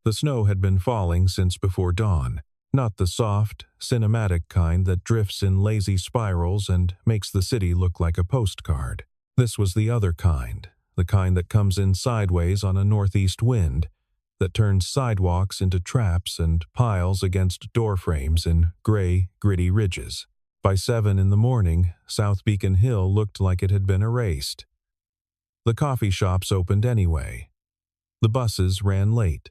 The snow had been falling since before dawn, not the soft, cinematic kind that drifts in lazy spirals and makes the city look like a postcard. This was the other kind, the kind that comes in sideways on a northeast wind, that turns sidewalks into traps and piles against doorframes in gray, gritty ridges. By 7 in the morning, South Beacon Hill looked like it had been erased. The coffee shops opened anyway. The buses ran late.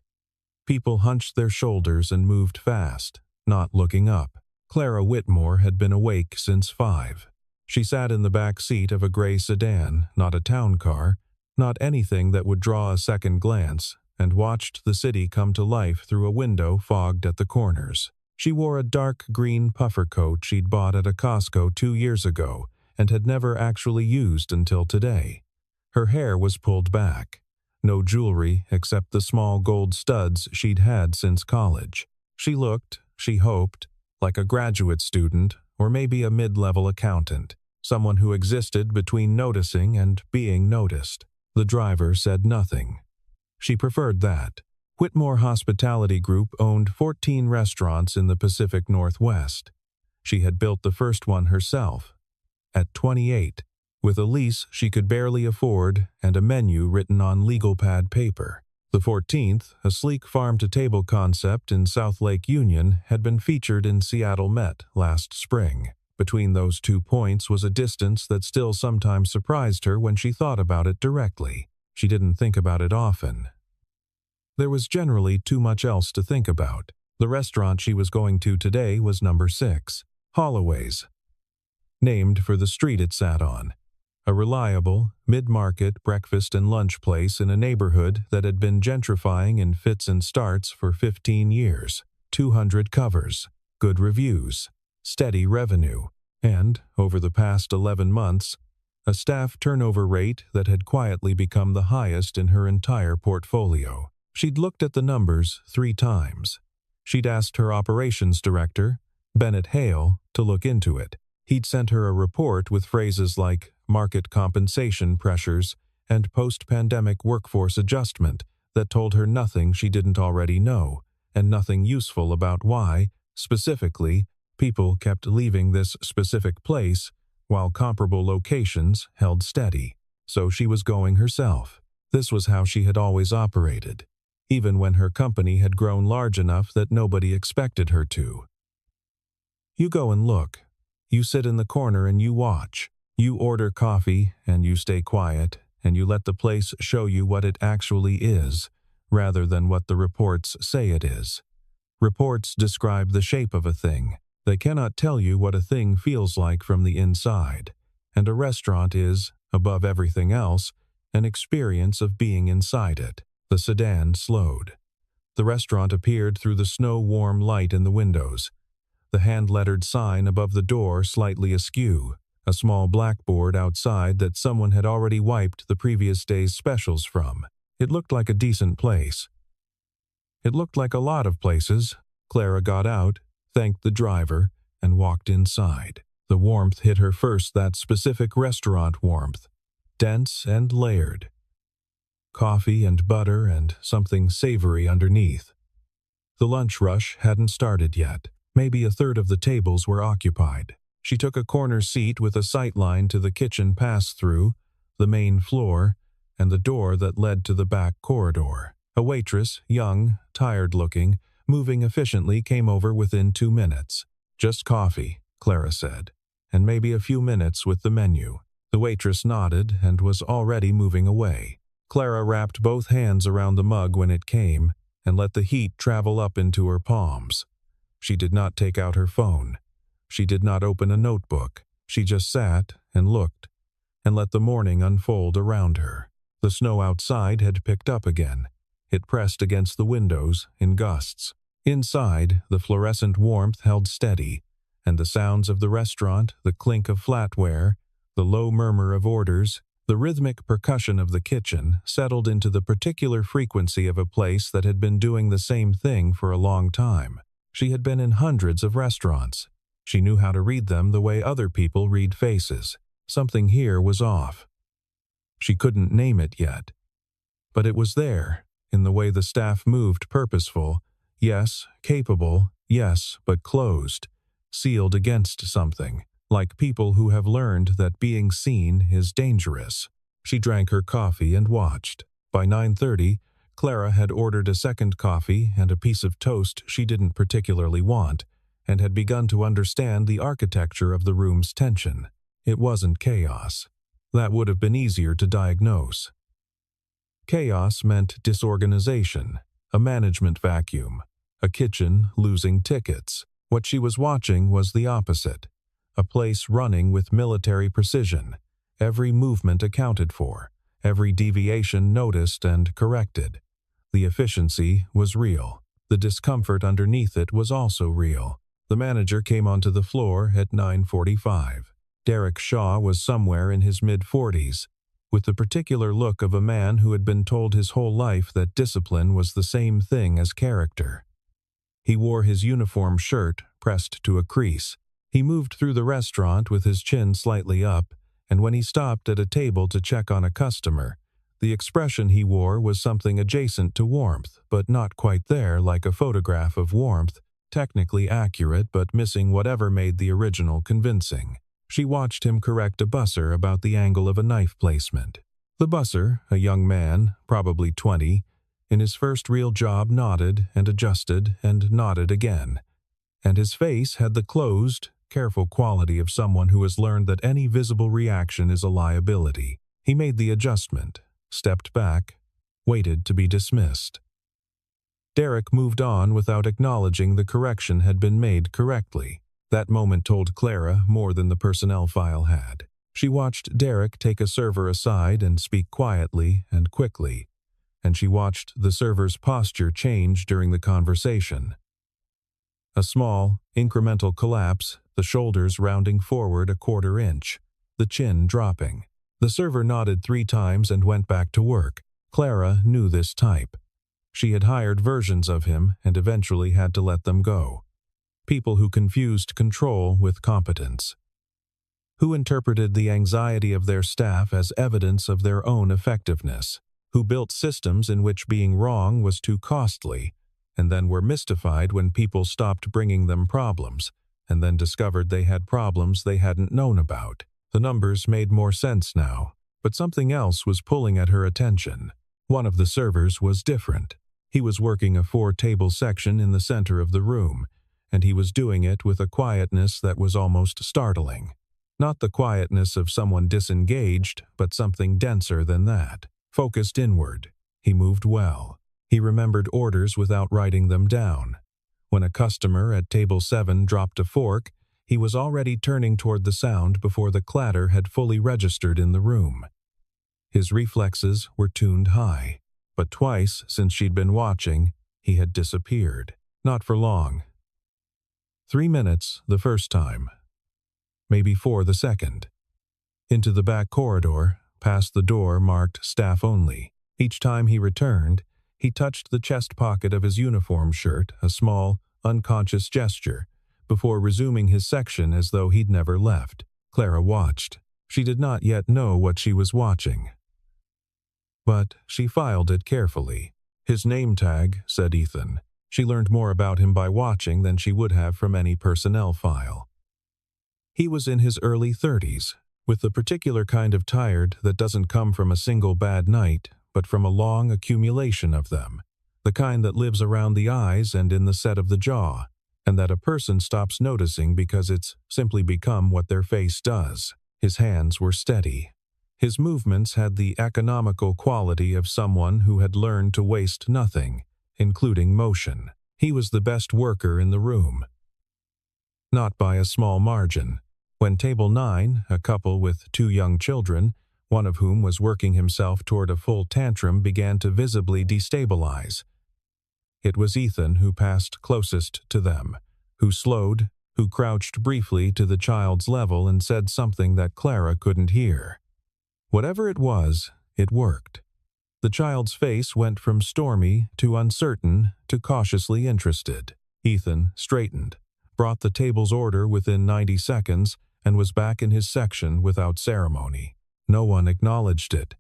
People hunched their shoulders and moved fast, not looking up. Clara Whitmore had been awake since 5. She sat in the back seat of a gray sedan, not a town car, not anything that would draw a second glance, and watched the city come to life through a window fogged at the corners. She wore a dark green puffer coat she'd bought at a Costco 2 years ago and had never actually used until today. Her hair was pulled back. No jewelry except the small gold studs she'd had since college. She looked, she hoped, like a graduate student or maybe a mid-level accountant, someone who existed between noticing and being noticed. The driver said nothing. She preferred that. Whitmore Hospitality Group owned 14 restaurants in the Pacific Northwest. She had built the first one herself. At 28, with a lease she could barely afford and a menu written on legal pad paper. The 14th, a sleek farm-to-table concept in South Lake Union, had been featured in Seattle Met last spring. Between those 2 points was a distance that still sometimes surprised her when she thought about it directly. She didn't think about it often. There was generally too much else to think about. The restaurant she was going to today was number 6, Holloway's, named for the street it sat on. A reliable, mid-market breakfast and lunch place in a neighborhood that had been gentrifying in fits and starts for 15 years. 200 covers, good reviews, steady revenue, and, over the past 11 months, a staff turnover rate that had quietly become the highest in her entire portfolio. She'd looked at the numbers 3 times. She'd asked her operations director, Bennett Hale, to look into it. He'd sent her a report with phrases like market compensation pressures and post-pandemic workforce adjustment that told her nothing she didn't already know, and nothing useful about why, specifically, people kept leaving this specific place while comparable locations held steady. So she was going herself. This was how she had always operated, even when her company had grown large enough that nobody expected her to. You go and look. You sit in the corner and you watch. You order coffee and you stay quiet and you let the place show you what it actually is, rather than what the reports say it is. Reports describe the shape of a thing. They cannot tell you what a thing feels like from the inside, and a restaurant is, above everything else, an experience of being inside it. The sedan slowed. The restaurant appeared through the snow-warm light in the windows. The hand-lettered sign above the door slightly askew, a small blackboard outside that someone had already wiped the previous day's specials from. It looked like a decent place. It looked like a lot of places. Clara got out, thanked the driver, and walked inside. The warmth hit her first, that specific restaurant warmth, dense and layered. Coffee and butter and something savory underneath. The lunch rush hadn't started yet. Maybe a third of the tables were occupied. She took a corner seat with a sightline to the kitchen pass-through, the main floor, and the door that led to the back corridor. A waitress, young, tired-looking, moving efficiently, came over within 2 minutes. "Just coffee," Clara said, "and maybe a few minutes with the menu." The waitress nodded and was already moving away. Clara wrapped both hands around the mug when it came and let the heat travel up into her palms. She did not take out her phone. She did not open a notebook. She just sat and looked and let the morning unfold around her. The snow outside had picked up again. It pressed against the windows in gusts. Inside, the fluorescent warmth held steady, and the sounds of the restaurant, the clink of flatware, the low murmur of orders, the rhythmic percussion of the kitchen settled into the particular frequency of a place that had been doing the same thing for a long time. She had been in hundreds of restaurants. She knew how to read them the way other people read faces. Something here was off. She couldn't name it yet. But it was there, in the way the staff moved, purposeful, yes, capable, yes, but closed, sealed against something, like people who have learned that being seen is dangerous. She drank her coffee and watched. By 9:30, Clara had ordered a second coffee and a piece of toast she didn't particularly want, and had begun to understand the architecture of the room's tension. It wasn't chaos. That would have been easier to diagnose. Chaos meant disorganization, a management vacuum, a kitchen losing tickets. What she was watching was the opposite, a place running with military precision, every movement accounted for, every deviation noticed and corrected. The efficiency was real. The discomfort underneath it was also real. The manager came onto the floor at 9:45. Derek Shaw was somewhere in his mid-40s, with the particular look of a man who had been told his whole life that discipline was the same thing as character. He wore his uniform shirt pressed to a crease. He moved through the restaurant with his chin slightly up, and when he stopped at a table to check on a customer, the expression he wore was something adjacent to warmth, but not quite there, like a photograph of warmth, technically accurate but missing whatever made the original convincing. She watched him correct a busser about the angle of a knife placement. The busser, a young man, probably 20, in his first real job, nodded and adjusted and nodded again. And his face had the closed, careful quality of someone who has learned that any visible reaction is a liability. He made the adjustment, stepped back, waited to be dismissed. Derek moved on without acknowledging the correction had been made correctly. That moment told Clara more than the personnel file had. She watched Derek take a server aside and speak quietly and quickly, and she watched the server's posture change during the conversation. A small, incremental collapse, the shoulders rounding forward a quarter inch, the chin dropping. The server nodded 3 times and went back to work. Clara knew this type. She had hired versions of him and eventually had to let them go. People who confused control with competence. Who interpreted the anxiety of their staff as evidence of their own effectiveness. Who built systems in which being wrong was too costly, and then were mystified when people stopped bringing them problems, and then discovered they had problems they hadn't known about. The numbers made more sense now, but something else was pulling at her attention. One of the servers was different. He was working a 4-table section in the center of the room, and he was doing it with a quietness that was almost startling. Not the quietness of someone disengaged, but something denser than that. Focused inward. He moved well. He remembered orders without writing them down. When a customer at table 7 dropped a fork, he was already turning toward the sound before the clatter had fully registered in the room. His reflexes were tuned high, but twice since she'd been watching, he had disappeared. Not for long. 3 minutes the first time. Maybe 4 the second. Into the back corridor, past the door marked staff only. Each time he returned, he touched the chest pocket of his uniform shirt, a small, unconscious gesture, before resuming his section as though he'd never left. Clara watched. She did not yet know what she was watching. But she filed it carefully. His name tag said Ethan. She learned more about him by watching than she would have from any personnel file. He was in his early 30s, with the particular kind of tired that doesn't come from a single bad night, but from a long accumulation of them, the kind that lives around the eyes and in the set of the jaw, and that a person stops noticing because it's simply become what their face does. His hands were steady. His movements had the economical quality of someone who had learned to waste nothing, including motion. He was the best worker in the room. Not by a small margin. When table 9, a couple with 2 young children, one of whom was working himself toward a full tantrum, began to visibly destabilize, it was Ethan who passed closest to them, who slowed, who crouched briefly to the child's level and said something that Clara couldn't hear. Whatever it was, it worked. The child's face went from stormy to uncertain to cautiously interested. Ethan straightened, brought the table's order within 90 seconds, and was back in his section without ceremony. No one acknowledged it.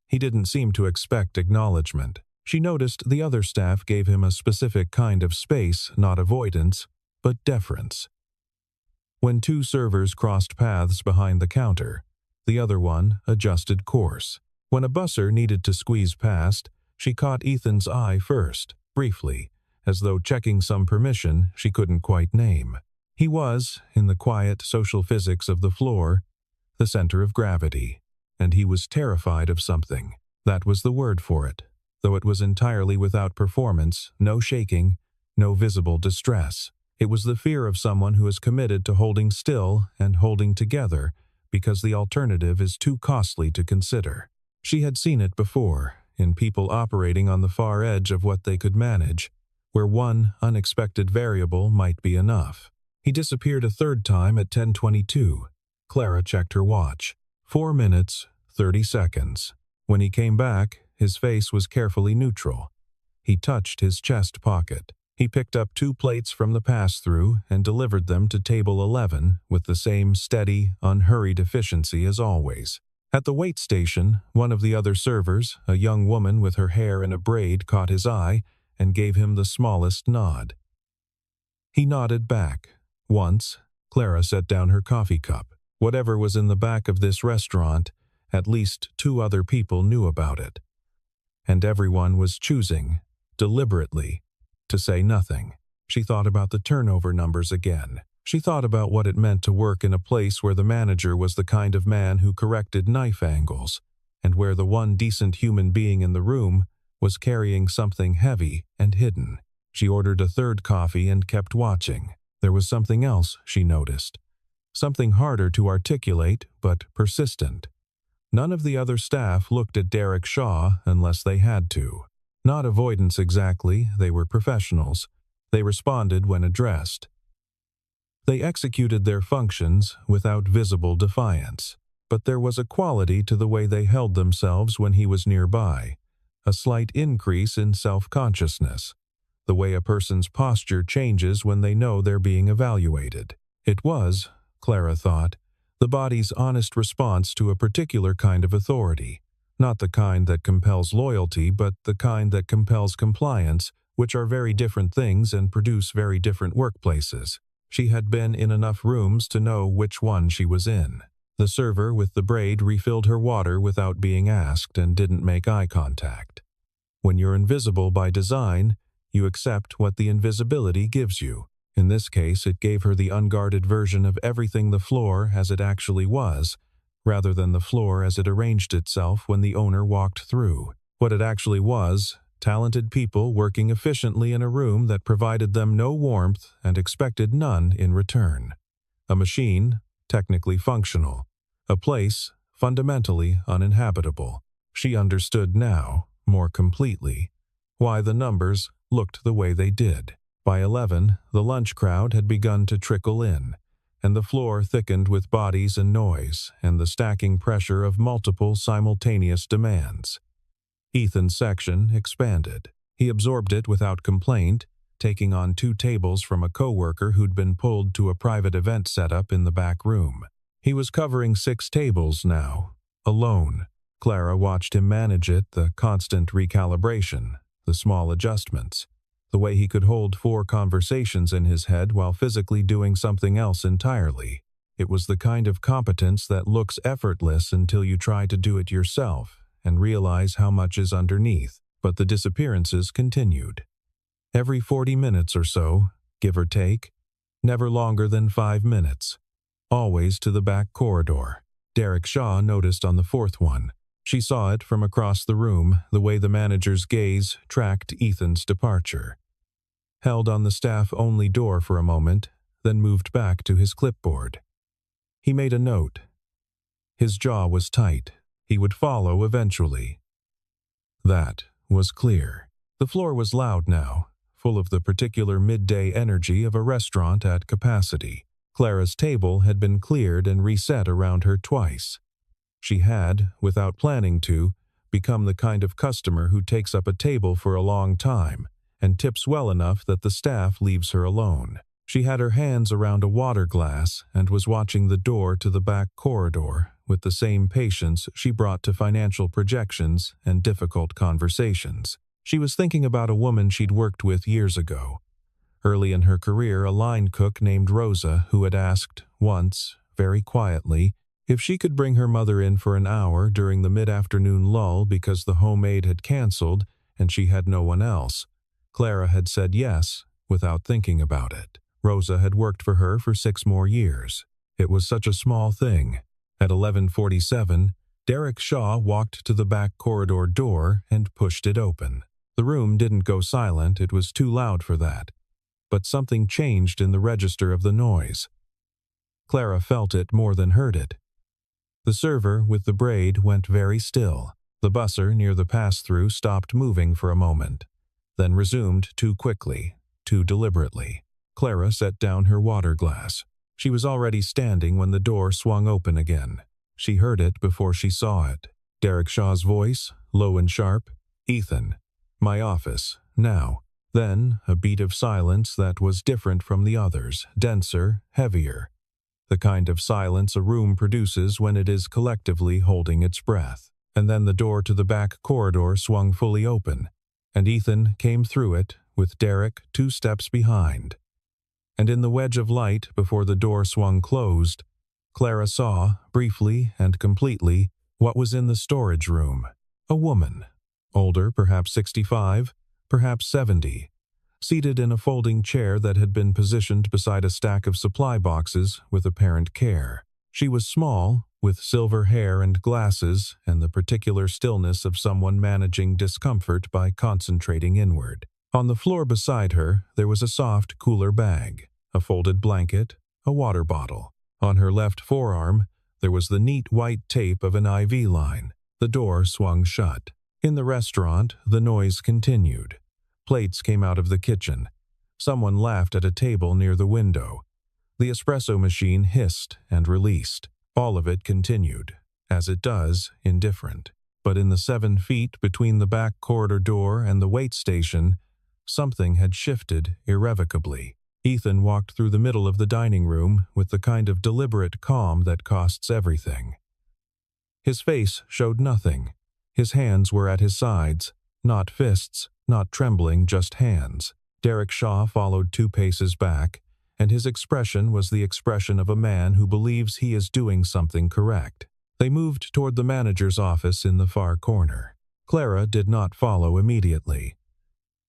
He didn't seem to expect acknowledgement. She noticed the other staff gave him a specific kind of space, not avoidance, but deference. When two servers crossed paths behind the counter, the other one adjusted course. When a busser needed to squeeze past, she caught Ethan's eye first, briefly, as though checking some permission she couldn't quite name. He was, in the quiet social physics of the floor, the center of gravity, and he was terrified of something. That was the word for it, though it was entirely without performance, no shaking, no visible distress. It was the fear of someone who is committed to holding still and holding together because the alternative is too costly to consider. She had seen it before, in people operating on the far edge of what they could manage, where one unexpected variable might be enough. He disappeared a third time at 10:22. Clara checked her watch. 4 minutes, 30 seconds. When he came back, his face was carefully neutral. He touched his chest pocket. He picked up 2 plates from the pass-through and delivered them to table 11 with the same steady, unhurried efficiency as always. At the wait station, one of the other servers, a young woman with her hair in a braid, caught his eye and gave him the smallest nod. He nodded back. Once, Clara set down her coffee cup. Whatever was in the back of this restaurant, at least 2 other people knew about it. And everyone was choosing, deliberately, to say nothing. She thought about the turnover numbers again. She thought about what it meant to work in a place where the manager was the kind of man who corrected knife angles, and where the one decent human being in the room was carrying something heavy and hidden. She ordered a third coffee and kept watching. There was something else she noticed. Something harder to articulate, but persistent. None of the other staff looked at Derek Shaw unless they had to. Not avoidance exactly, they were professionals. They responded when addressed. They executed their functions without visible defiance. But there was a quality to the way they held themselves when he was nearby, a slight increase in self-consciousness, the way a person's posture changes when they know they're being evaluated. It was, Clara thought, the body's honest response to a particular kind of authority. Not the kind that compels loyalty, but the kind that compels compliance, which are very different things and produce very different workplaces. She had been in enough rooms to know which one she was in. The server with the braid refilled her water without being asked and didn't make eye contact. When you're invisible by design, you accept what the invisibility gives you. In this case, it gave her the unguarded version of everything the floor as it actually was, rather than the floor as it arranged itself when the owner walked through. What it actually was, talented people working efficiently in a room that provided them no warmth and expected none in return. A machine, technically functional. A place, fundamentally uninhabitable. She understood now, more completely, why the numbers looked the way they did. By 11, the lunch crowd had begun to trickle in, and the floor thickened with bodies and noise and the stacking pressure of multiple simultaneous demands. Ethan's section expanded. He absorbed it without complaint, taking on 2 tables from a coworker who'd been pulled to a private event setup in the back room. He was covering 6 tables now, alone. Clara watched him manage it, the constant recalibration, the small adjustments, the way he could hold 4 conversations in his head while physically doing something else entirely. It was the kind of competence that looks effortless until you try to do it yourself and realize how much is underneath. But the disappearances continued. Every 40 minutes or so, give or take, never longer than 5 minutes. Always to the back corridor. Derek Shaw noticed on the 4th one. She saw it from across the room, the way the manager's gaze tracked Ethan's departure. Held on the staff-only door for a moment, then moved back to his clipboard. He made a note. His jaw was tight. He would follow eventually. That was clear. The floor was loud now, full of the particular midday energy of a restaurant at capacity. Clara's table had been cleared and reset around her twice. She had, without planning to, become the kind of customer who takes up a table for a long time and tips well enough that the staff leaves her alone. She had her hands around a water glass and was watching the door to the back corridor with the same patience she brought to financial projections and difficult conversations. She was thinking about a woman she'd worked with years ago. Early in her career, a line cook named Rosa who had asked, once, very quietly, if she could bring her mother in for an hour during the mid-afternoon lull because the homemade had canceled and she had no one else. Clara had said yes, without thinking about it. Rosa had worked for her for 6 more years. It was such a small thing. At 11:47, Derek Shaw walked to the back corridor door and pushed it open. The room didn't go silent, it was too loud for that. But something changed in the register of the noise. Clara felt it more than heard it. The server with the braid went very still. The busser near the pass-through stopped moving for a moment, then resumed too quickly, too deliberately. Clara set down her water glass. She was already standing when the door swung open again. She heard it before she saw it. Derek Shaw's voice, low and sharp. "Ethan, my office, now." Then a beat of silence that was different from the others, denser, heavier. The kind of silence a room produces when it is collectively holding its breath. And then the door to the back corridor swung fully open, and Ethan came through it, with Derek 2 steps behind. And in the wedge of light before the door swung closed, Clara saw, briefly and completely, what was in the storage room. A woman, older, perhaps 65, perhaps 70, seated in a folding chair that had been positioned beside a stack of supply boxes with apparent care. She was small, with silver hair and glasses and the particular stillness of someone managing discomfort by concentrating inward. On the floor beside her, there was a soft, cooler bag, a folded blanket, a water bottle. On her left forearm, there was the neat white tape of an IV line. The door swung shut. In the restaurant, the noise continued. Plates came out of the kitchen. Someone laughed at a table near the window. The espresso machine hissed and released. All of it continued, as it does, indifferent. But in the 7 feet between the back corridor door and the wait station, something had shifted irrevocably. Ethan walked through the middle of the dining room with the kind of deliberate calm that costs everything. His face showed nothing. His hands were at his sides, not fists, not trembling, just hands. Derek Shaw followed 2 paces back, and his expression was the expression of a man who believes he is doing something correct. They moved toward the manager's office in the far corner. Clara did not follow immediately.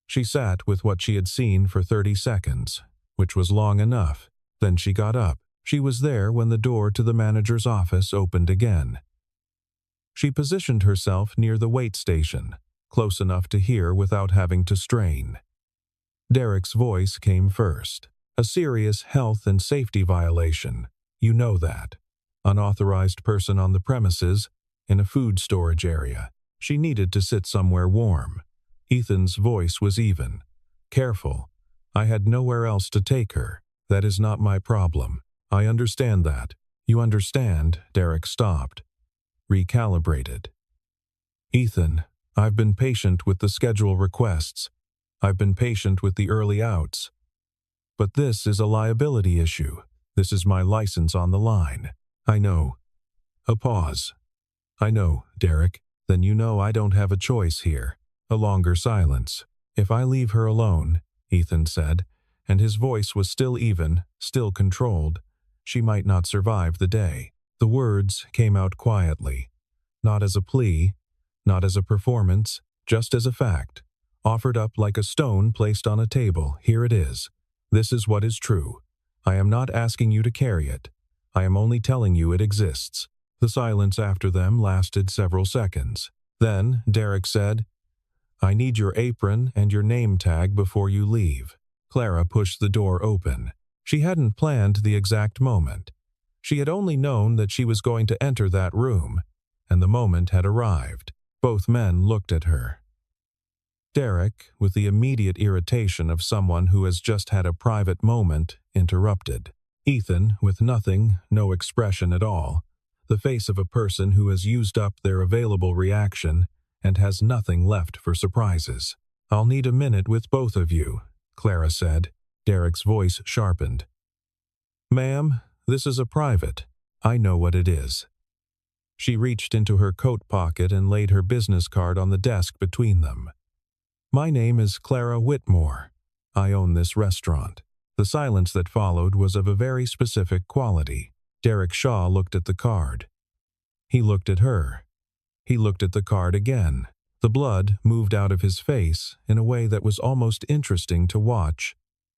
She sat with what she had seen for 30 seconds, which was long enough. Then she got up. She was there when the door to the manager's office opened again. She positioned herself near the wait station, close enough to hear without having to strain. Derek's voice came first. "A serious health and safety violation. You know that. Unauthorized person on the premises, in a food storage area. She needed to sit somewhere warm." Ethan's voice was even. "Careful. I had nowhere else to take her. That is not my problem. I understand that." "You understand?" Derek stopped. Recalibrated. "Ethan, I've been patient with the schedule requests. I've been patient with the early outs. But this is a liability issue. This is my license on the line. I know." A pause. "I know, Derek. Then you know I don't have a choice here." A longer silence. "If I leave her alone," Ethan said, and his voice was still even, still controlled, "she might not survive the day." The words came out quietly, not as a plea, not as a performance, just as a fact, offered up like a stone placed on a table. "Here it is. This is what is true. I am not asking you to carry it. I am only telling you it exists." The silence after them lasted several seconds. Then Derek said, "I need your apron and your name tag before you leave." Clara pushed the door open. She hadn't planned the exact moment. She had only known that she was going to enter that room, and the moment had arrived. Both men looked at her. Derek, with the immediate irritation of someone who has just had a private moment, interrupted. Ethan, with nothing, no expression at all, the face of a person who has used up their available reaction and has nothing left for surprises. "I'll need a minute with both of you," Clara said. Derek's voice sharpened. "Ma'am, this is a private. I know what it is." She reached into her coat pocket and laid her business card on the desk between them. My name is Clara Whitmore. I own this restaurant." The silence that followed was of a very specific quality. Derek Shaw looked at the card. He looked at her. He looked at the card again. The blood moved out of his face in a way that was almost interesting to watch.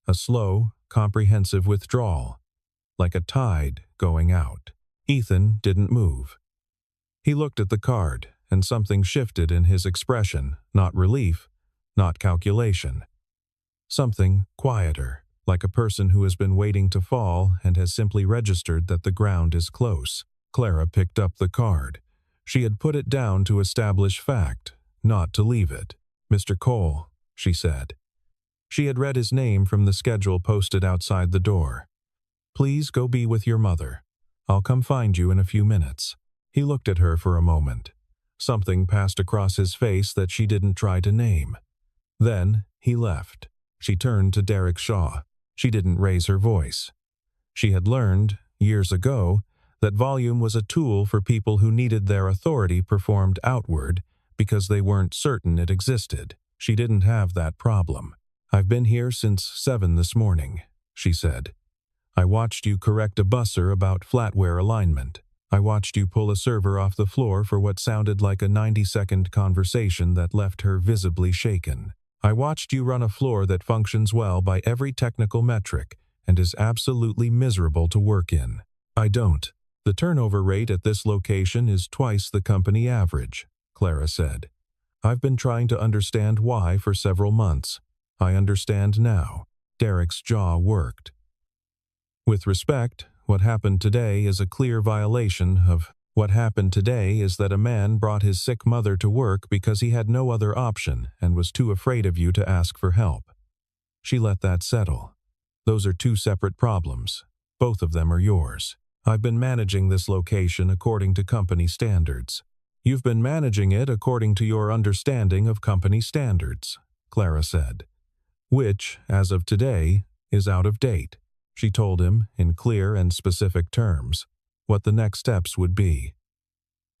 A slow, comprehensive withdrawal, like a tide going out. Ethan didn't move. He looked at the card, and something shifted in his expression, not relief, not calculation. Something quieter, like a person who has been waiting to fall and has simply registered that the ground is close. Clara picked up the card. She had put it down to establish fact, not to leave it. "Mr. Cole," she said. She had read his name from the schedule posted outside the door. "Please go be with your mother. I'll come find you in a few minutes." He looked at her for a moment. Something passed across his face that she didn't try to name. Then he left. She turned to Derek Shaw. She didn't raise her voice. She had learned, years ago, that volume was a tool for people who needed their authority performed outward because they weren't certain it existed. She didn't have that problem. "I've been here since 7 this morning," she said. "I watched you correct a busser about flatware alignment. I watched you pull a server off the floor for what sounded like a 90-second conversation that left her visibly shaken. I watched you run a floor that functions well by every technical metric and is absolutely miserable to work in. I don't. The turnover rate at this location is twice the company average," Clara said. "I've been trying to understand why for several months. I understand now." Derek's jaw worked. "With respect, what happened today is a clear violation of what happened today is that a man brought his sick mother to work because he had no other option and was too afraid of you to ask for help. She let that settle. Those are two separate problems. Both of them are yours. I've been managing this location according to company standards. You've been managing it according to your understanding of company standards," Clara said, "which, as of today, is out of date." She told him, in clear and specific terms, what the next steps would be.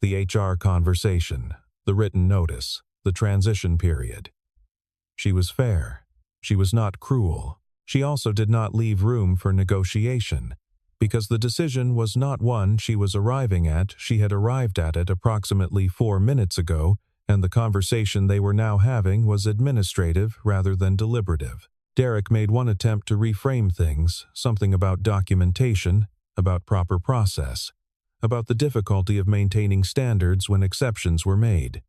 The HR conversation, the written notice, the transition period. She was fair. She was not cruel. She also did not leave room for negotiation. Because the decision was not one she was arriving at, she had arrived at it approximately 4 minutes ago, and the conversation they were now having was administrative rather than deliberative. Derek made one attempt to reframe things, something about documentation, about proper process, about the difficulty of maintaining standards when exceptions were made.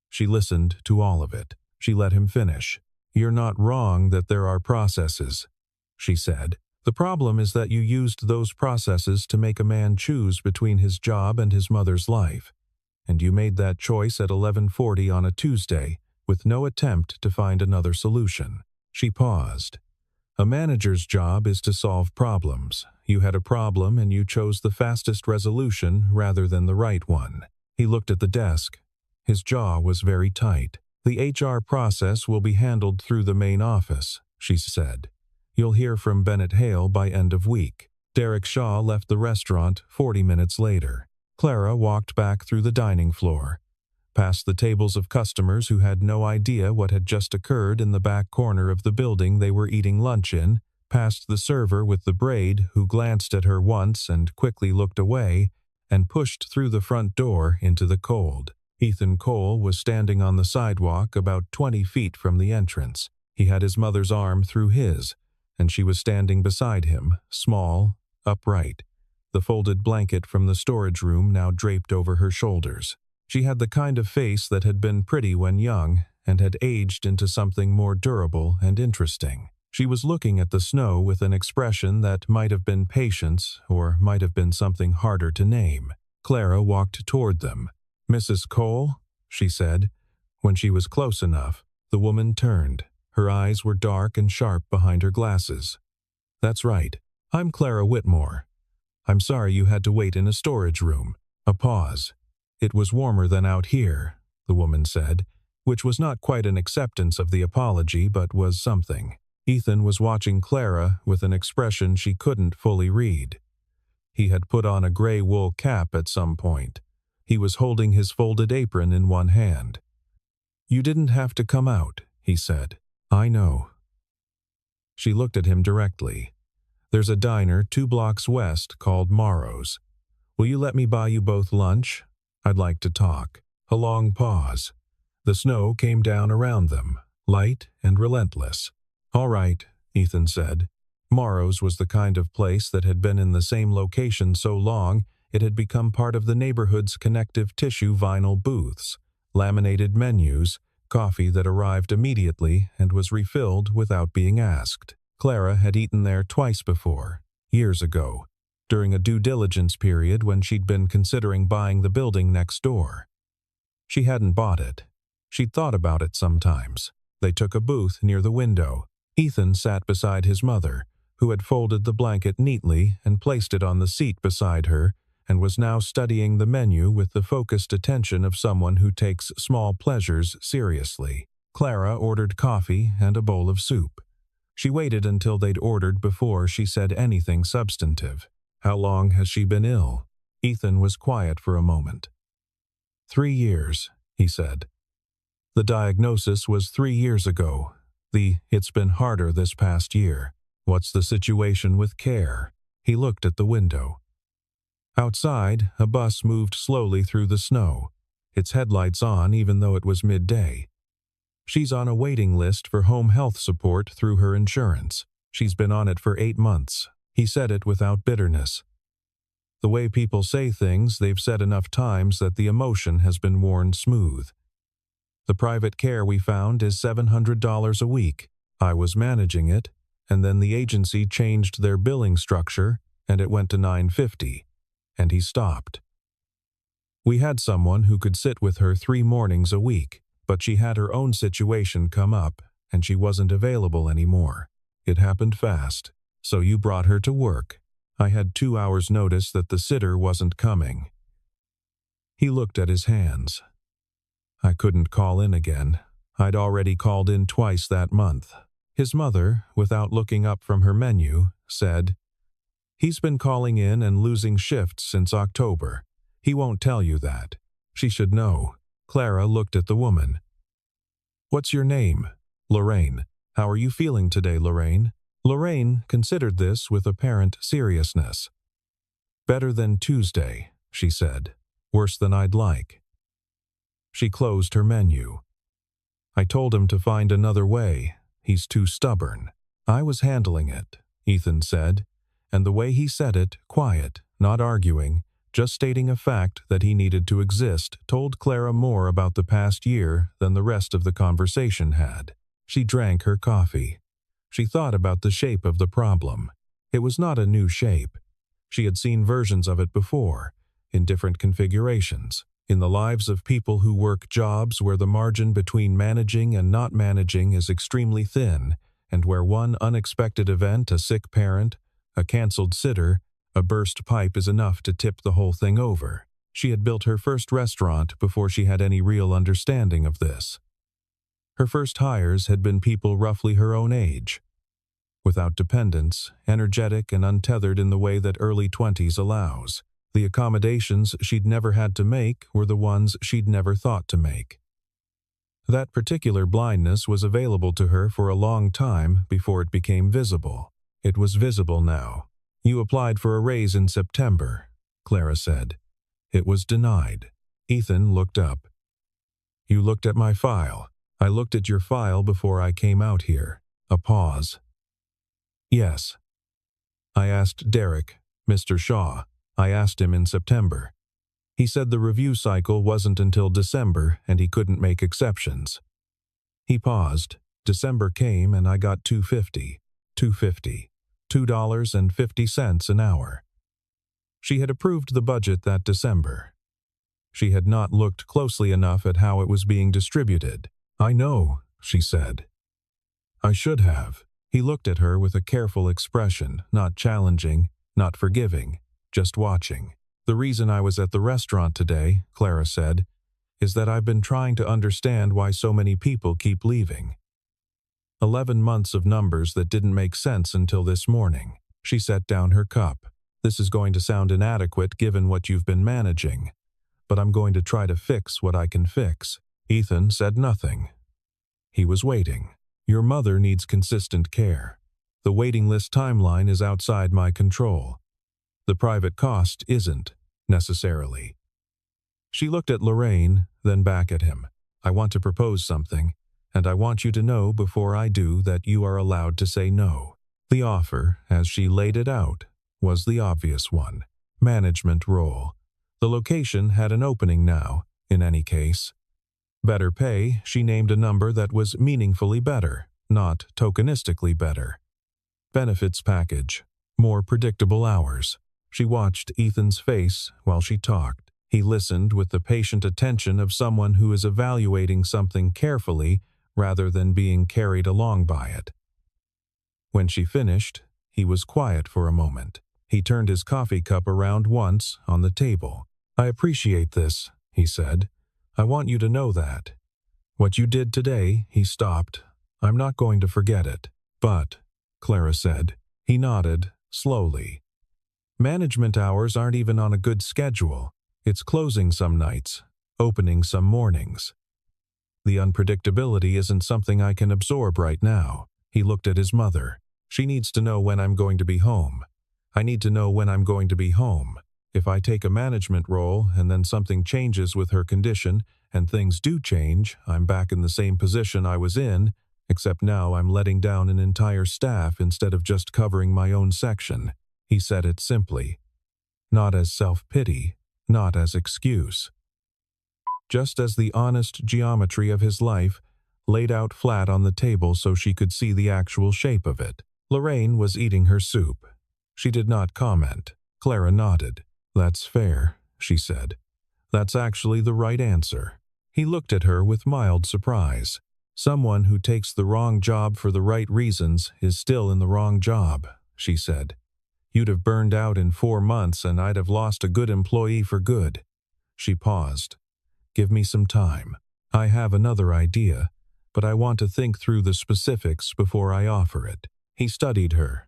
She listened to all of it. She let him finish. "You're not wrong that there are processes," she said. "The problem is that you used those processes to make a man choose between his job and his mother's life. And you made that choice at 11:40 on a Tuesday, with no attempt to find another solution." She paused. "A manager's job is to solve problems. You had a problem and you chose the fastest resolution rather than the right one." He looked at the desk. His jaw was very tight. "The HR process will be handled through the main office," she said. "You'll hear from Bennett Hale by end of week." Derek Shaw left the restaurant 40 minutes later. Clara walked back through the dining floor, past the tables of customers who had no idea what had just occurred in the back corner of the building they were eating lunch in, past the server with the braid who glanced at her once and quickly looked away, and pushed through the front door into the cold. Ethan Cole was standing on the sidewalk about 20 feet from the entrance. He had his mother's arm through his, and she was standing beside him, small, upright, the folded blanket from the storage room now draped over her shoulders. She had the kind of face that had been pretty when young and had aged into something more durable and interesting. She was looking at the snow with an expression that might have been patience or might have been something harder to name. Clara walked toward them. "Mrs. Cole?" she said. When she was close enough, the woman turned. Her eyes were dark and sharp behind her glasses. "That's right. I'm Clara Whitmore. I'm sorry you had to wait in a storage room." A pause. "It was warmer than out here," the woman said, which was not quite an acceptance of the apology but was something. Ethan was watching Clara with an expression she couldn't fully read. He had put on a gray wool cap at some point. He was holding his folded apron in one hand. "You didn't have to come out," he said. I know. She looked at him directly. There's a diner 2 blocks west called Morrow's. Will you let me buy you both lunch? I'd like to talk. A long pause. The snow came down around them, light and relentless. All right, Ethan said. Morrow's was the kind of place that had been in the same location so long it had become part of the neighborhood's connective tissue vinyl booths, laminated menus, coffee that arrived immediately and was refilled without being asked. Clara had eaten there twice before, years ago, during a due diligence period when she'd been considering buying the building next door. She hadn't bought it. She'd thought about it sometimes. They took a booth near the window. Ethan sat beside his mother, who had folded the blanket neatly and placed it on the seat beside her, and was now studying the menu with the focused attention of someone who takes small pleasures seriously. Clara ordered coffee and a bowl of soup. She waited until they'd ordered before she said anything substantive. How long has she been ill? Ethan was quiet for a moment. 3 years, he said. The diagnosis was 3 years ago. It's been harder this past year. What's the situation with care? He looked at the window. Outside, a bus moved slowly through the snow, its headlights on even though it was midday. She's on a waiting list for home health support through her insurance. She's been on it for 8 months. He said it without bitterness. The way people say things, they've said enough times that the emotion has been worn smooth. The private care we found is $700 a week. I was managing it, and then the agency changed their billing structure, and it went to $950. And he stopped. We had someone who could sit with her 3 mornings a week, but she had her own situation come up, and she wasn't available anymore. It happened fast. So you brought her to work. I had 2 hours' notice that the sitter wasn't coming. He looked at his hands. I couldn't call in again. I'd already called in twice that month. His mother, without looking up from her menu, said, He's been calling in and losing shifts since October. He won't tell you that. She should know. Clara looked at the woman. What's your name? Lorraine. How are you feeling today, Lorraine? Lorraine considered this with apparent seriousness. Better than Tuesday, she said. Worse than I'd like. She closed her menu. I told him to find another way. He's too stubborn. I was handling it, Ethan said. And the way he said it, quiet, not arguing, just stating a fact that he needed to exist, told Clara more about the past year than the rest of the conversation had. She drank her coffee. She thought about the shape of the problem. It was not a new shape. She had seen versions of it before, in different configurations, in the lives of people who work jobs where the margin between managing and not managing is extremely thin, and where one unexpected event, a sick parent, a canceled sitter, a burst pipe is enough to tip the whole thing over. She had built her first restaurant before she had any real understanding of this. Her first hires had been people roughly her own age, without dependence, energetic and untethered in the way that early 20s allows. The accommodations she'd never had to make were the ones she'd never thought to make. That particular blindness was available to her for a long time before it became visible. It was visible now. You applied for a raise in September, Clara said. It was denied. Ethan looked up. You looked at my file. I looked at your file before I came out here. A pause. Yes. I asked Derek, Mr. Shaw. I asked him in September. He said the review cycle wasn't until December and he couldn't make exceptions. He paused. December came and I got $2.50. $2.50 an hour. She had approved the budget that December. She had not looked closely enough at how it was being distributed. I know, she said. I should have. He looked at her with a careful expression, not challenging, not forgiving, just watching. The reason I was at the restaurant today, Clara said, is that I've been trying to understand why so many people keep leaving. 11 months of numbers that didn't make sense until this morning. She set down her cup. This is going to sound inadequate given what you've been managing, but I'm going to try to fix what I can fix. Ethan said nothing. He was waiting. Your mother needs consistent care. The waiting list timeline is outside my control. The private cost isn't, necessarily. She looked at Lorraine, then back at him. I want to propose something, and I want you to know before I do that you are allowed to say no. The offer, as she laid it out, was the obvious one. Management role. The location had an opening now, in any case. Better pay, she named a number that was meaningfully better, not tokenistically better. Benefits package. More predictable hours. She watched Ethan's face while she talked. He listened with the patient attention of someone who is evaluating something carefully rather than being carried along by it. When she finished, he was quiet for a moment. He turned his coffee cup around once on the table. I appreciate this, he said. I want you to know that. What you did today, he stopped. I'm not going to forget it. But, Clara said. He nodded, slowly. Management hours aren't even on a good schedule. It's closing some nights, opening some mornings. The unpredictability isn't something I can absorb right now. He looked at his mother. She needs to know when I'm going to be home. I need to know when I'm going to be home. If I take a management role and then something changes with her condition, and things do change, I'm back in the same position I was in, except now I'm letting down an entire staff instead of just covering my own section. He said it simply. Not as self-pity, not as excuse. Just as the honest geometry of his life laid out flat on the table so she could see the actual shape of it. Lorraine was eating her soup. She did not comment. Clara nodded. That's fair, she said. That's actually the right answer. He looked at her with mild surprise. Someone who takes the wrong job for the right reasons is still in the wrong job, she said. You'd have burned out in 4 months and I'd have lost a good employee for good. She paused. Give me some time. I have another idea, but I want to think through the specifics before I offer it. He studied her.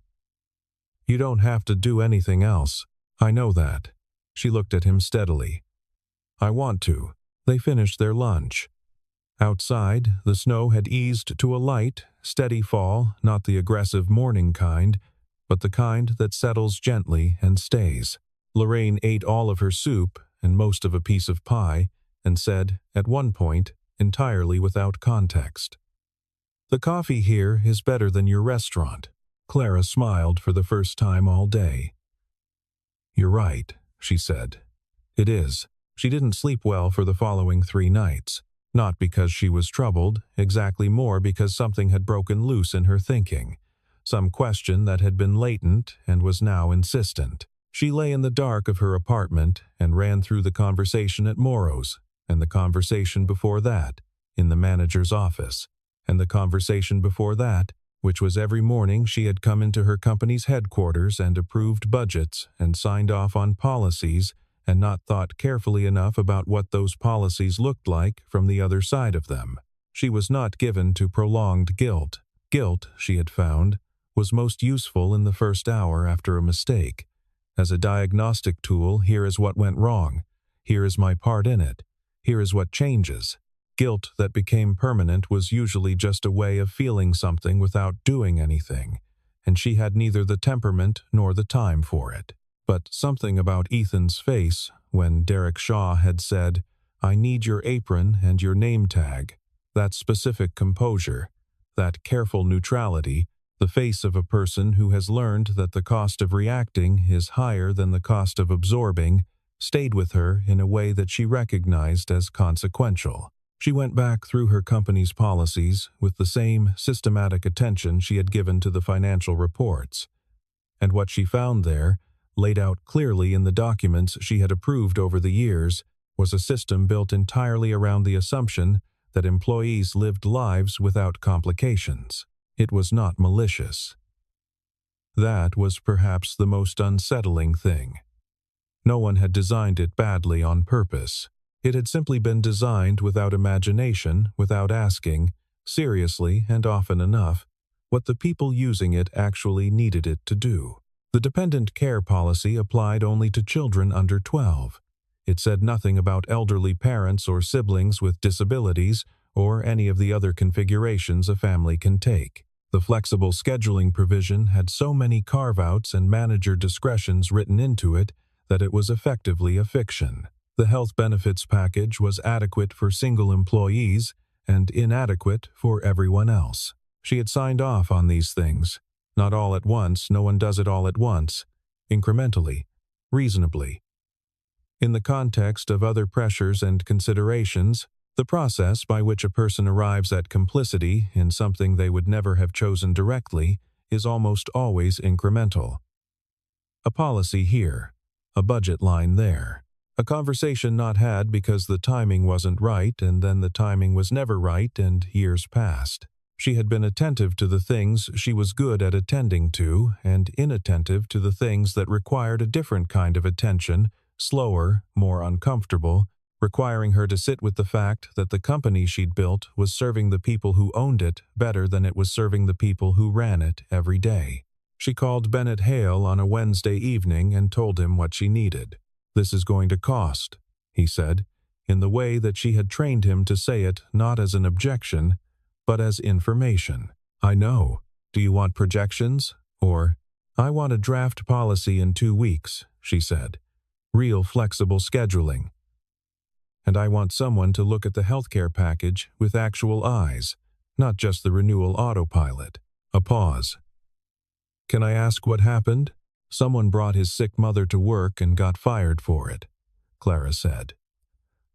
You don't have to do anything else. I know that. She looked at him steadily. I want to. They finished their lunch. Outside, the snow had eased to a light, steady fall, not the aggressive morning kind, but the kind that settles gently and stays. Lorraine ate all of her soup and most of a piece of pie, and said, at one point, entirely without context, The coffee here is better than your restaurant. Clara smiled for the first time all day. You're right, she said. It is. She didn't sleep well for the following 3 nights. Not because she was troubled, exactly more because something had broken loose in her thinking. Some question that had been latent and was now insistent. She lay in the dark of her apartment and ran through the conversation at Morrow's, and the conversation before that, in the manager's office, and the conversation before that, which was every morning she had come into her company's headquarters and approved budgets and signed off on policies and not thought carefully enough about what those policies looked like from the other side of them. She was not given to prolonged guilt. Guilt, she had found, was most useful in the first hour after a mistake. As a diagnostic tool, here is what went wrong. Here is my part in it. Here is what changes. Guilt that became permanent was usually just a way of feeling something without doing anything, and she had neither the temperament nor the time for it. But something about Ethan's face, when Derek Shaw had said, "I need your apron and your name tag," that specific composure, that careful neutrality, the face of a person who has learned that the cost of reacting is higher than the cost of absorbing, stayed with her in a way that she recognized as consequential. She went back through her company's policies with the same systematic attention she had given to the financial reports. And what she found there, laid out clearly in the documents she had approved over the years, was a system built entirely around the assumption that employees lived lives without complications. It was not malicious. That was perhaps the most unsettling thing. No one had designed it badly on purpose. It had simply been designed without imagination, without asking, seriously and often enough, what the people using it actually needed it to do. The dependent care policy applied only to children under 12. It said nothing about elderly parents or siblings with disabilities or any of the other configurations a family can take. The flexible scheduling provision had so many carve-outs and manager discretions written into it that it was effectively a fiction. The health benefits package was adequate for single employees and inadequate for everyone else. She had signed off on these things. Not all at once, no one does it all at once. Incrementally, reasonably. In the context of other pressures and considerations, the process by which a person arrives at complicity in something they would never have chosen directly is almost always incremental. A policy here, a budget line there. A conversation not had because the timing wasn't right, and then the timing was never right, and years passed. She had been attentive to the things she was good at attending to, and inattentive to the things that required a different kind of attention, slower, more uncomfortable, requiring her to sit with the fact that the company she'd built was serving the people who owned it better than it was serving the people who ran it every day. She called Bennett Hale on a Wednesday evening and told him what she needed. "This is going to cost," he said, in the way that she had trained him to say it not as an objection, but as information. "I know. Do you want projections?" Or, "I want a draft policy in 2 weeks," she said. "Real flexible scheduling. And I want someone to look at the healthcare package with actual eyes, not just the renewal autopilot." A pause. "Can I ask what happened?" "Someone brought his sick mother to work and got fired for it," Clara said.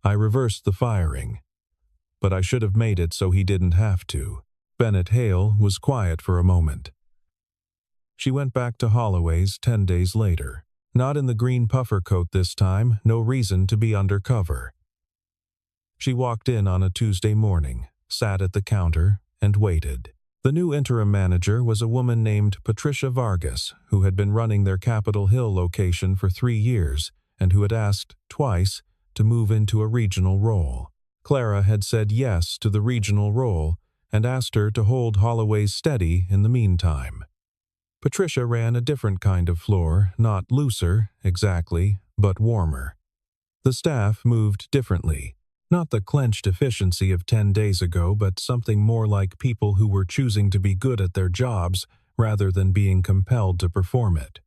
"I reversed the firing. But I should have made it so he didn't have to." Bennett Hale was quiet for a moment. She went back to Holloway's 10 days later. Not in the green puffer coat this time, no reason to be undercover. She walked in on a Tuesday morning, sat at the counter, and waited. The new interim manager was a woman named Patricia Vargas, who had been running their Capitol Hill location for 3 years and who had asked, twice, to move into a regional role. Clara had said yes to the regional role and asked her to hold Holloway's steady in the meantime. Patricia ran a different kind of floor, not looser, exactly, but warmer. The staff moved differently. Not the clenched efficiency of 10 days ago, but something more like people who were choosing to be good at their jobs rather than being compelled to perform it.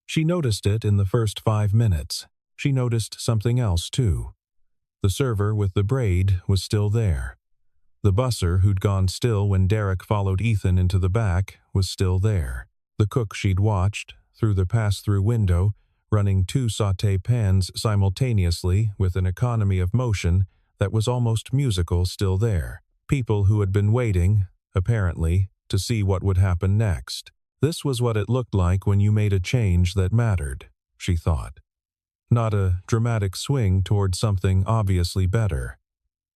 She noticed it in the first 5 minutes. She noticed something else, too. The server with the braid was still there. The busser who'd gone still when Derek followed Ethan into the back was still there. The cook she'd watched, through the pass-through window, running 2 sauté pans simultaneously with an economy of motion that was almost musical, still there. People who had been waiting, apparently, to see what would happen next. This was what it looked like when you made a change that mattered, she thought. Not a dramatic swing toward something obviously better.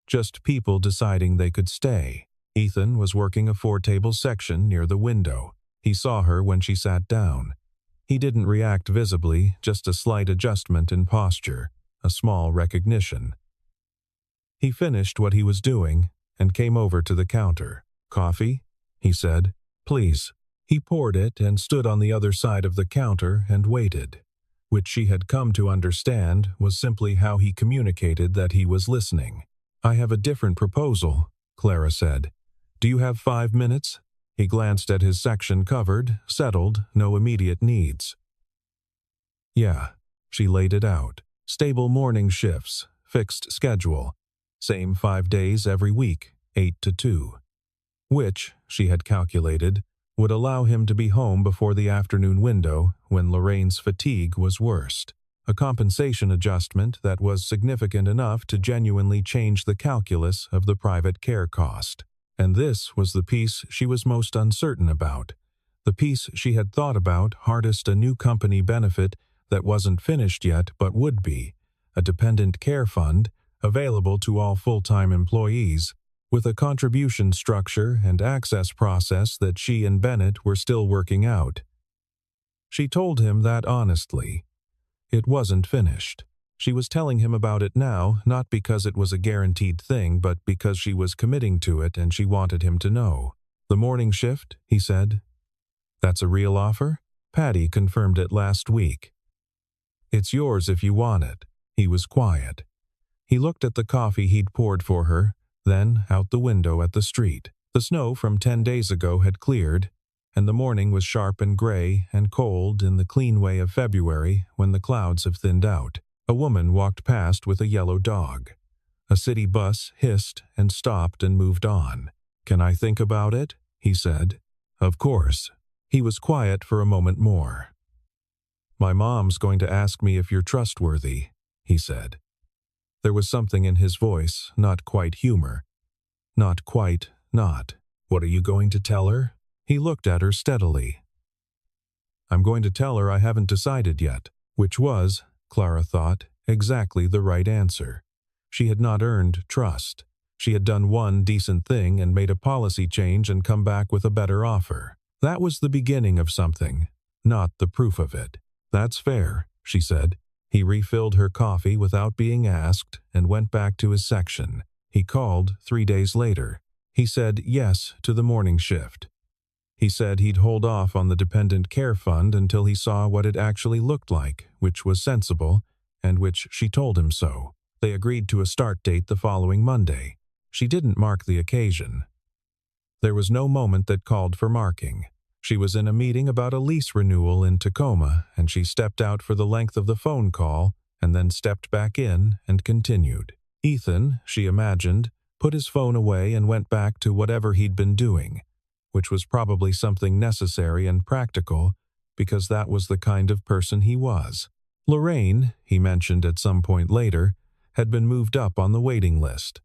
Just people deciding they could stay. Ethan was working a 4-table section near the window. He saw her when she sat down. He didn't react visibly, just a slight adjustment in posture, a small recognition. He finished what he was doing and came over to the counter. "Coffee?" he said. "Please." He poured it and stood on the other side of the counter and waited, which she had come to understand was simply how he communicated that he was listening. "I have a different proposal," Clara said. "Do you have 5 minutes?" He glanced at his section covered, settled, no immediate needs. "Yeah," she laid it out. Stable morning shifts, fixed schedule, same 5 days every week, 8 to 2. Which, she had calculated, would allow him to be home before the afternoon window when Lorraine's fatigue was worst. A compensation adjustment that was significant enough to genuinely change the calculus of the private care cost. And this was the piece she was most uncertain about. The piece she had thought about hardest: a new company benefit that wasn't finished yet but would be, a dependent care fund available to all full-time employees, with a contribution structure and access process that she and Bennett were still working out. She told him that honestly. It wasn't finished. She was telling him about it now, not because it was a guaranteed thing, but because she was committing to it and she wanted him to know. "The morning shift," he said. "That's a real offer?" Patty confirmed it last week. "It's yours if you want it." He was quiet. He looked at the coffee he'd poured for her, then out the window at the street. The snow from 10 days ago had cleared, and the morning was sharp and gray and cold in the clean way of February when the clouds have thinned out. A woman walked past with a yellow dog. A city bus hissed and stopped and moved on. "Can I think about it?" he said. "Of course." He was quiet for a moment more. "My mom's going to ask me if you're trustworthy," he said. There was something in his voice, not quite humor. Not quite, not. "What are you going to tell her?" He looked at her steadily. "I'm going to tell her I haven't decided yet," which was, Clara thought, exactly the right answer. She had not earned trust. She had done one decent thing and made a policy change and come back with a better offer. That was the beginning of something, not the proof of it. "That's fair," she said. He refilled her coffee without being asked and went back to his section. He called 3 days later. He said yes to the morning shift. He said he'd hold off on the dependent care fund until he saw what it actually looked like, which was sensible, and which she told him so. They agreed to a start date the following Monday. She didn't mark the occasion. There was no moment that called for marking. She was in a meeting about a lease renewal in Tacoma, and she stepped out for the length of the phone call and then stepped back in and continued. Ethan, she imagined, put his phone away and went back to whatever he'd been doing, which was probably something necessary and practical because that was the kind of person he was. Lorraine, he mentioned at some point later, had been moved up on the waiting list.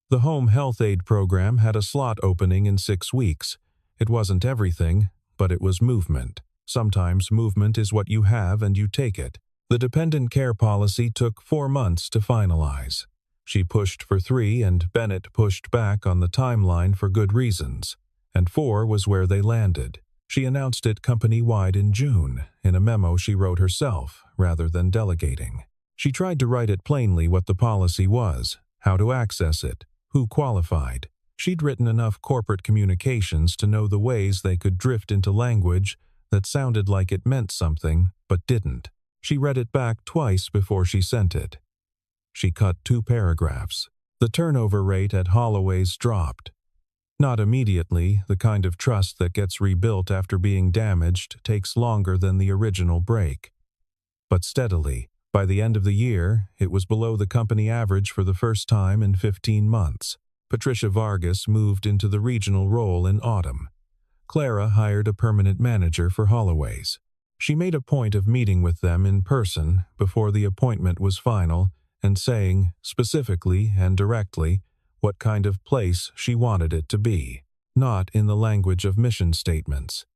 The home health aid program had a slot opening in 6 weeks. It wasn't everything, but it was movement. Sometimes movement is what you have and you take it. The dependent care policy took 4 months to finalize. She pushed for 3 and Bennett pushed back on the timeline for good reasons, and 4 was where they landed. She announced it company-wide in June, in a memo she wrote herself, rather than delegating. She tried to write it plainly what the policy was, how to access it, who qualified. She'd written enough corporate communications to know the ways they could drift into language that sounded like it meant something, but didn't. She read it back twice before she sent it. She cut 2 paragraphs. The turnover rate at Holloway's dropped. Not immediately. The kind of trust that gets rebuilt after being damaged takes longer than the original break. But steadily. By the end of the year, it was below the company average for the first time in 15 months. Patricia Vargas moved into the regional role in autumn. Clara hired a permanent manager for Holloway's. She made a point of meeting with them in person before the appointment was final and saying, specifically and directly, what kind of place she wanted it to be, not in the language of mission statements.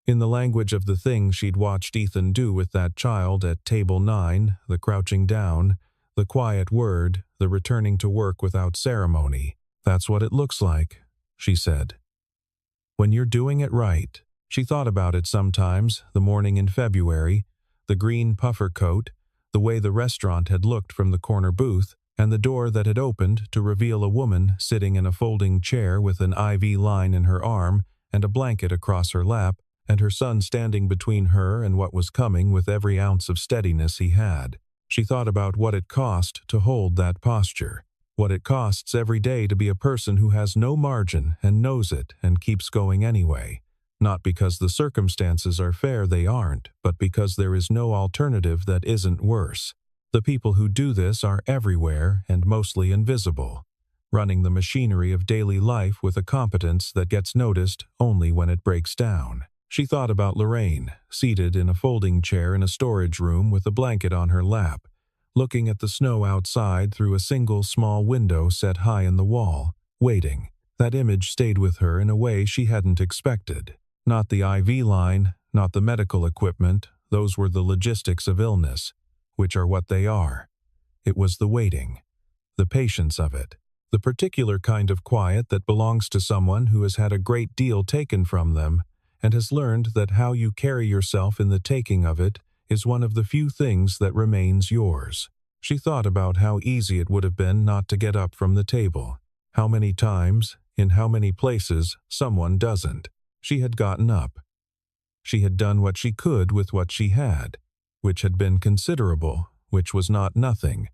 In the language of the things she'd watched Ethan do with that child at Table 9, the crouching down, the quiet word, the returning to work without ceremony. "That's what it looks like," she said. "When you're doing it right." She thought about it sometimes, the morning in February, the green puffer coat, the way the restaurant had looked from the corner booth, and the door that had opened to reveal a woman sitting in a folding chair with an IV line in her arm and a blanket across her lap, and her son standing between her and what was coming with every ounce of steadiness he had. She thought about what it cost to hold that posture, what it costs every day to be a person who has no margin and knows it and keeps going anyway. Not because the circumstances are fair, they aren't, but because there is no alternative that isn't worse. The people who do this are everywhere and mostly invisible, running the machinery of daily life with a competence that gets noticed only when it breaks down. She thought about Lorraine, seated in a folding chair in a storage room with a blanket on her lap, looking at the snow outside through a single small window set high in the wall, waiting. That image stayed with her in a way she hadn't expected. Not the IV line, not the medical equipment, those were the logistics of illness, which are what they are. It was the waiting, the patience of it, the particular kind of quiet that belongs to someone who has had a great deal taken from them and has learned that how you carry yourself in the taking of it is one of the few things that remains yours. She thought about how easy it would have been not to get up from the table. How many times, in how many places, someone doesn't. She had gotten up. She had done what she could with what she had, which had been considerable, which was not nothing,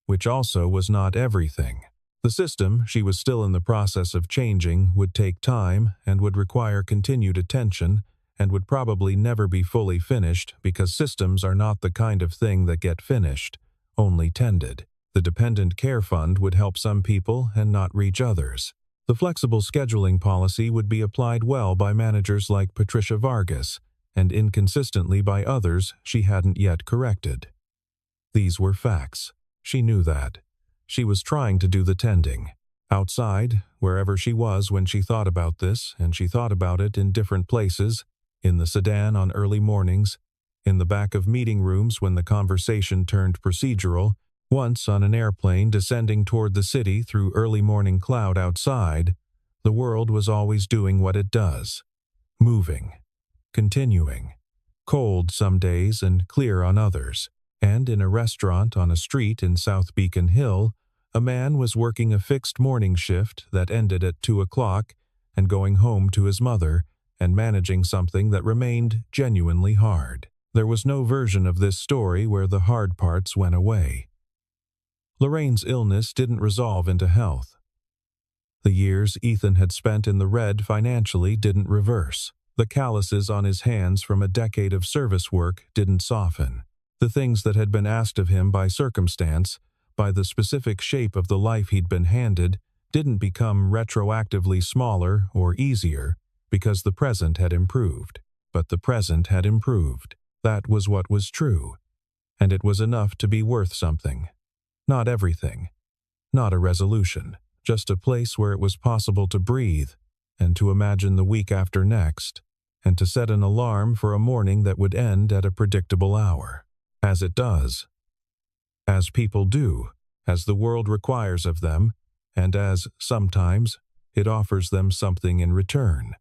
which also was not everything. The system she was still in the process of changing would take time and would require continued attention and would probably never be fully finished because systems are not the kind of thing that get finished, only tended. The dependent care fund would help some people and not reach others. The flexible scheduling policy would be applied well by managers like Patricia Vargas and inconsistently by others she hadn't yet corrected. These were facts. She knew that. She was trying to do the tending. Outside, wherever she was when she thought about this, and she thought about it in different places, in the sedan on early mornings, in the back of meeting rooms when the conversation turned procedural, once on an airplane descending toward the city through early morning cloud outside, the world was always doing what it does. Moving. Continuing. Cold some days and clear on others. And in a restaurant on a street in South Beacon Hill, a man was working a fixed morning shift that ended at 2 o'clock and going home to his mother and managing something that remained genuinely hard. There was no version of this story where the hard parts went away. Lorraine's illness didn't resolve into health. The years Ethan had spent in the red financially didn't reverse. The calluses on his hands from a decade of service work didn't soften. The things that had been asked of him by circumstance, by the specific shape of the life he'd been handed, didn't become retroactively smaller or easier because the present had improved. But the present had improved. That was what was true. And it was enough to be worth something. Not everything. Not a resolution. Just a place where it was possible to breathe and to imagine the week after next and to set an alarm for a morning that would end at a predictable hour. As it does. As people do, as the world requires of them, and as, sometimes, it offers them something in return.